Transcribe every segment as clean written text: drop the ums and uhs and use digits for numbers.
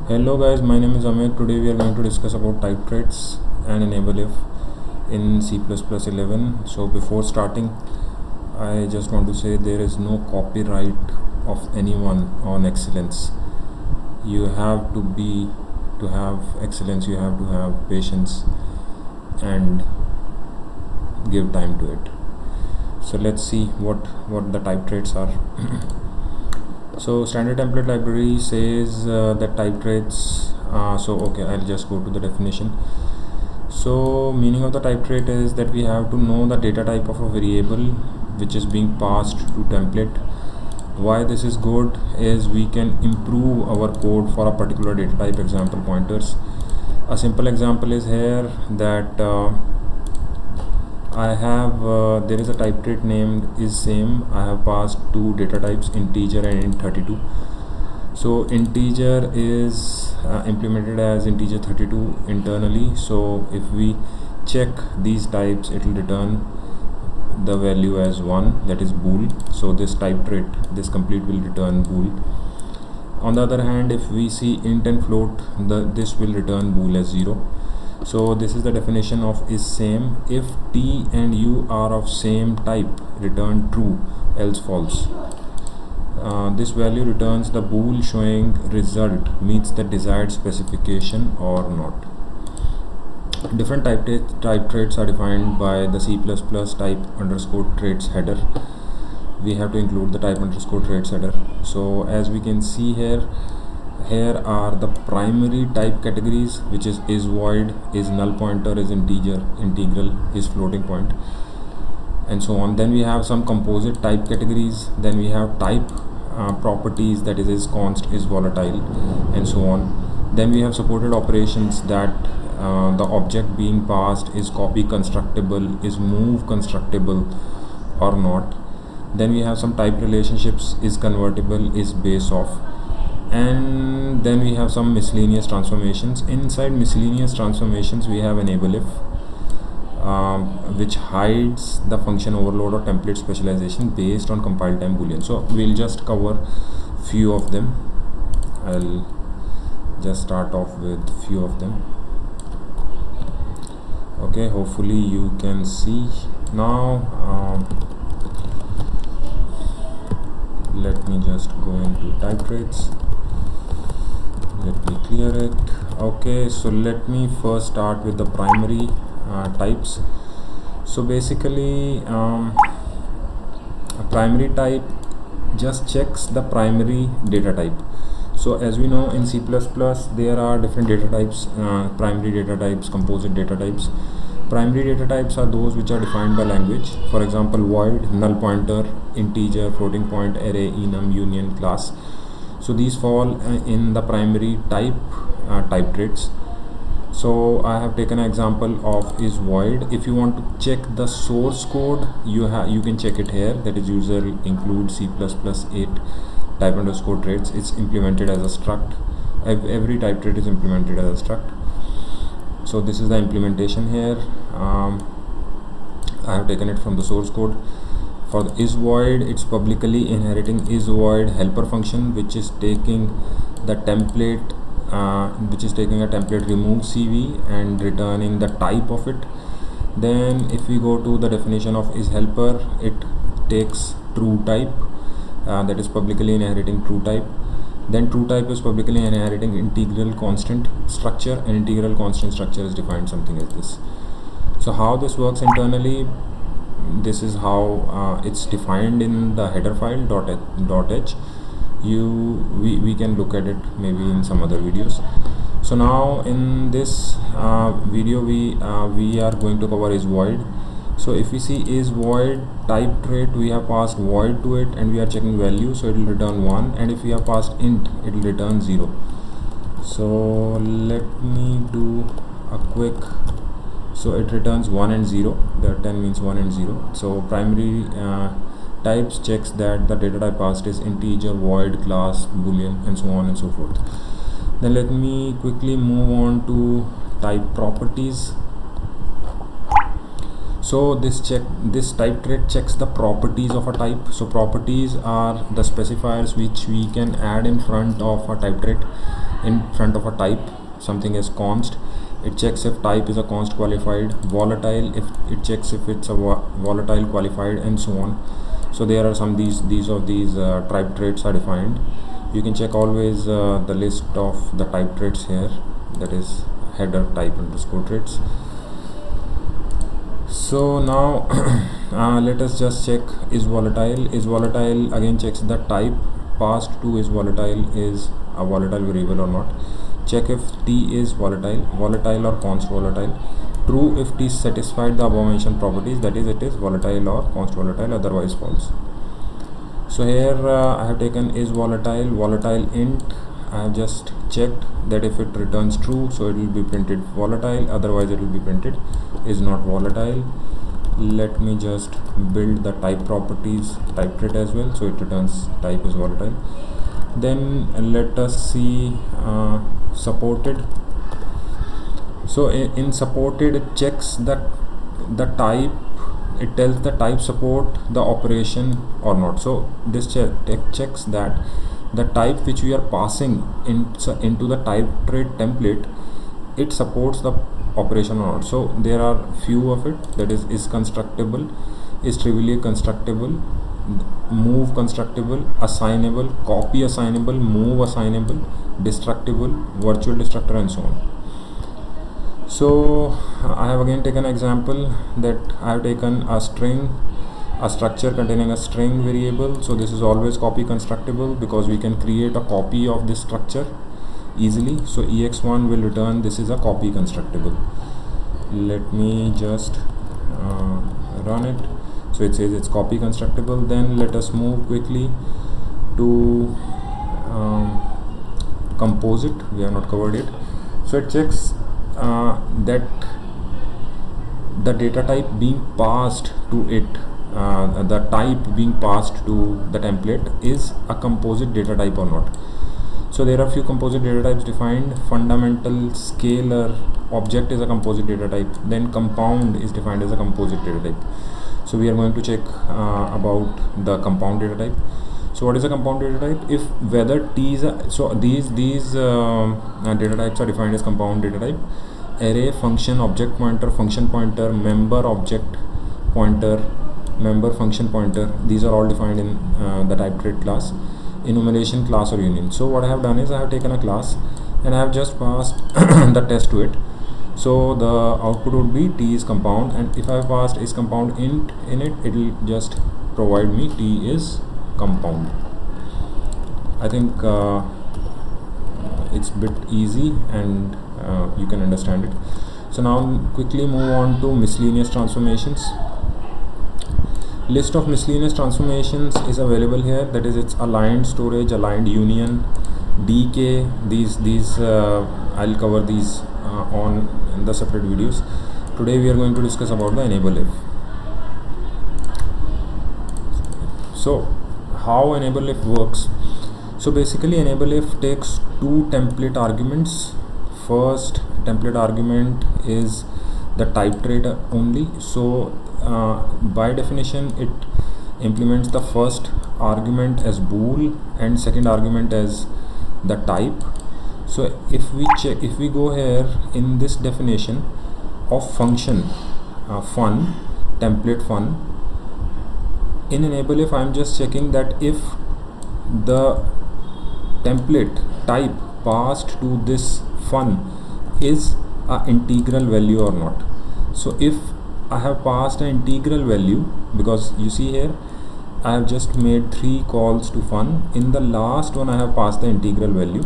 Hello guys, my name is Amit. Today we are going to discuss about type traits and enable if in C++11. So before starting, I just want to say there is no copyright of anyone on excellence. You have to have excellence, you have to have patience and give time to it. So let's see what the type traits are. So standard template library says that type traits, okay, I'll just go to the definition. So meaning of the type trait is that we have to know the data type of a variable which is being passed to template. Why this is good is we can improve our code for a particular data type. Example pointers. A simple example is here that I have there is a type trait named is same. I have passed two data types, integer and int32. So integer is implemented as integer 32 internally. So if we check these types, it will return the value as 1, that is bool. So this type trait, this complete, will return bool. On the other hand, if we see int and float, this will return bool as 0. So this is the definition of is same. If t and u are of same type, return true, else false. This value returns the bool showing result meets the desired specification or not. Different type traits are defined by the C++ type underscore traits header. We have to include the type underscore traits header. So as we can see here are the primary type categories, which is void, is null pointer, is integer, integral, is floating point, and so on. Then we have some composite type categories. Then we have type properties, that is const, is volatile, and so on. Then we have supported operations, that the object being passed is copy constructible, is move constructible or not. Then we have some type relationships, is convertible, is base off. And then we have some miscellaneous transformations. Inside miscellaneous transformations we have enable if, which hides the function overload or template specialization based on compile time boolean. So we'll just cover few of them. I'll just start off with few of them. Okay, hopefully you can see now. Let me just go into type traits. Let me clear it. Okay, so let me first start with the primary types. So basically a primary type just checks the primary data type. So as we know, in C++ there are different data types, primary data types, composite data types. Primary data types are those which are defined by language. For example, void, null pointer, integer, floating point, array, enum, union, class. So these fall in the primary type traits. So I have taken an example of is void. If you want to check the source code, you can check it here, that is user include C++8 type underscore traits. It's implemented as a struct. Every type trait is implemented as a struct. So this is the implementation here. I have taken it from the source code. For the is void, it's publicly inheriting is void helper function, which is taking the template, which is taking a template remove CV and returning the type of it. Then if we go to the definition of is helper, it takes true type, that is publicly inheriting true type. Then true type is publicly inheriting integral constant structure, and integral constant structure is defined something as this. So how this works internally, this is how it's defined in the header file .h. We can look at it maybe in some other videos. So now in this video we are going to cover is void. So if we see is void type trait, we have passed void to it and we are checking value, so it will return 1, and if we have passed int, it will return 0. So let me do a quick. So it returns 1 and 0. The 10 means 1 and 0. So primary types checks that the data type passed is integer, void, class, boolean, and so on and so forth. Then let me quickly move on to type properties. So this type trait checks the properties of a type. So properties are the specifiers which we can add in front of a type trait, in front of a type. Something is const, it checks if type is a const qualified. Volatile, if it checks if it's a volatile qualified, and so on. So there are some these type traits are defined. You can check always the list of the type traits here, that is header type underscore traits. So now let us just check is volatile again checks the type passed to is volatile a volatile variable or not. Check if t is volatile or const volatile. True if t satisfied the above mentioned properties, that is it is volatile or const volatile, otherwise false. So here I have taken is volatile int. I have just checked that if it returns true, so it will be printed volatile, otherwise it will be printed is not volatile. Let me just build the type properties type trait as well, so it returns type is volatile. Then let us see supported. So in supported, it checks the type, it tells the type support the operation or not. So this checks that the type which we are passing into the type trait template, it supports the operation or not. So there are few of it, that is constructible, is trivially constructible, move constructible, assignable, copy assignable, move assignable, destructible, virtual destructor, and so on. So I have again taken an example that I have taken a string, a structure containing a string variable. So this is always copy constructible because we can create a copy of this structure easily. So ex1 will return this is a copy constructible. Let me just run it. So it says it's copy constructible. Then let us move quickly to composite. We have not covered it. So it checks that the data type being passed to it, the type being passed to the template is a composite data type or not. So there are few composite data types defined. Fundamental, scalar, object is a composite data type. Then compound is defined as a composite data type. So we are going to check about the compound data type. So what is a compound data type? If whether t is a, so these data types are defined as compound data type. Array, function, object pointer, function pointer, member, object pointer, member, function pointer, these are all defined in the type trait class. Enumeration, class or union. So what I have done is I have taken a class and I have just passed the test to it. So the output would be t is compound, and if I have passed is compound int in it, it will just provide me t is compound. I think it's a bit easy and you can understand it. So now quickly move on to miscellaneous transformations. List of miscellaneous transformations is available here, that is it's aligned storage, aligned union, decay. These I'll cover these on in the separate videos. Today we are going to discuss about the enable if. So how enable if works? So basically enable if takes two template arguments. First template argument is the type trait only. So by definition it implements the first argument as bool and second argument as the type. So if we go here in this definition of function fun, template fun, in enable if I am just checking that if the template type passed to this fun is a integral value or not. So if I have passed an integral value, because you see here I have just made 3 calls to fun, in the last one I have passed the integral value,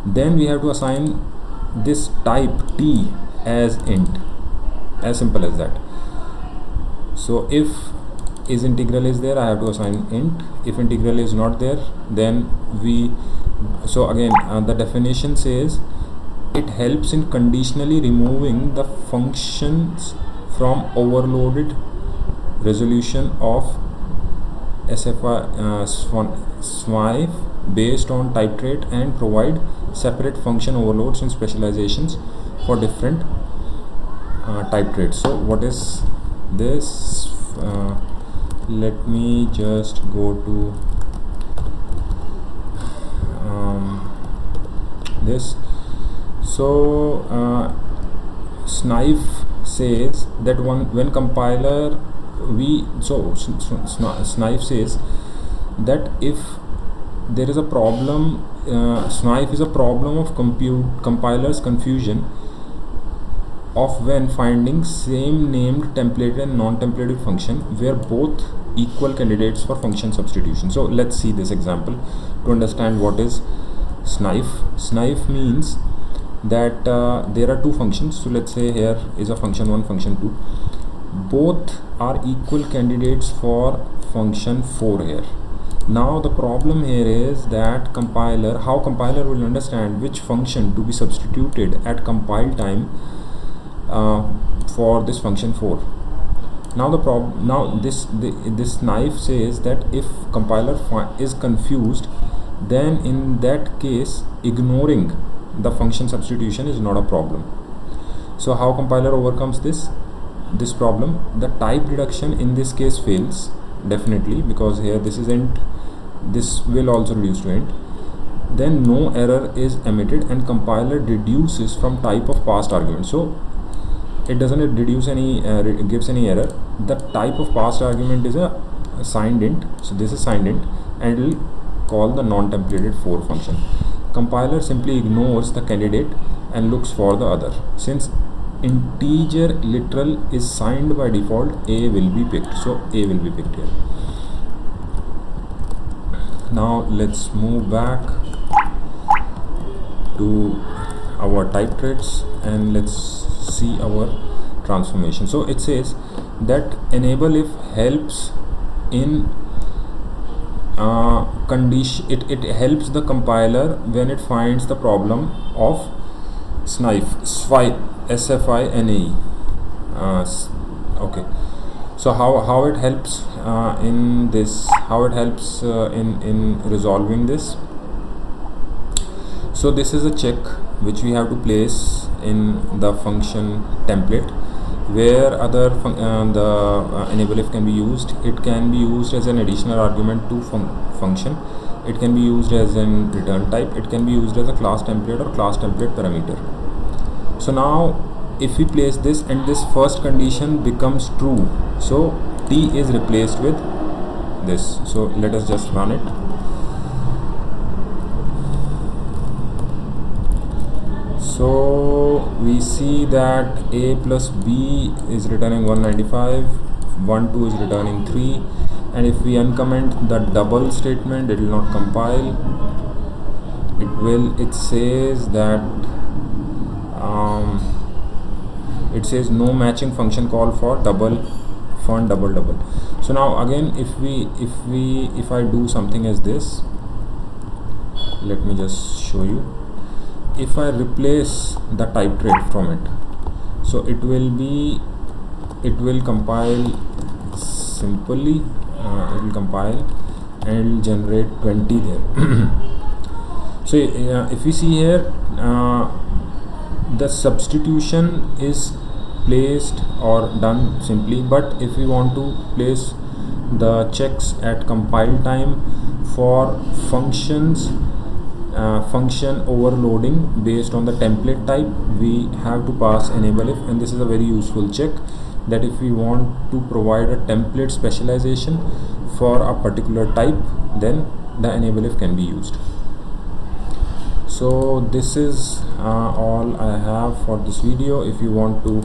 then we have to assign this type t as int, as simple as that. So if is integral is there, I have to assign int. If integral is not there, then so again the definition says it helps in conditionally removing the functions from overloaded resolution of SFI based on type trait and provide separate function overloads and specializations for different type traits. So what is this. Let me just go to this. So Snife says that when compiler Snife says that if there is a problem, Snife is a problem of compiler's confusion of when finding same named templated and non-templated function where both equal candidates for function substitution. So let's see this example to understand what is Snife. Snife means that there are two functions. So let's say here is a function 1, function 2. Both are equal candidates for function 4 here. Now the problem here is that how compiler will understand which function to be substituted at compile time for this function 4. Now this Snife says that if compiler is confused, then in that case ignoring the function substitution is not a problem. So how compiler overcomes this problem? The type reduction in this case fails definitely, because here this is int, this will also reduce to int. Then no error is emitted and compiler deduces from type of passed argument. So it doesn't deduce any gives any error. The type of passed argument is a signed int, so this is signed int, and it will call the non-templated 4 function. Compiler simply ignores the candidate and looks for the other. Since integer literal is signed by default, A will be picked, so A will be picked here. Now let's move back to our type traits and let's see our transformation. So it says that enable if helps in condition, it helps the compiler when it finds the problem of SFINAE. Okay, so how it helps in this, how it helps in resolving this. So this is a check which we have to place in the function template, where other the enable if can be used. It can be used as an additional argument to function. It can be used as an return type. It can be used as a class template or class template parameter. So now if we place this and this first condition becomes true, so T is replaced with this. So let us just run it. So we see that A plus B is returning 195, 1 2 is returning 3, and if we uncomment the double statement, it will not compile. It says that it says no matching function call for double font double. So now again if I do something as this, let me just show you. If I replace the type trait from it, so it will compile simply, it will compile and it will generate 20 there. So if we see here, the substitution is placed or done simply, but if we want to place the checks at compile time for functions, function overloading based on the template type, we have to pass enable if, and this is a very useful check, that if we want to provide a template specialization for a particular type, then the enable if can be used. So this is all I have for this video. If you want to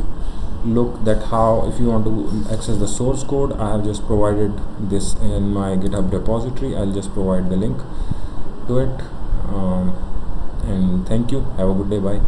look that if you want to access the source code, I have just provided this in my GitHub repository. I'll just provide the link to it. And thank you. Have a good day. Bye.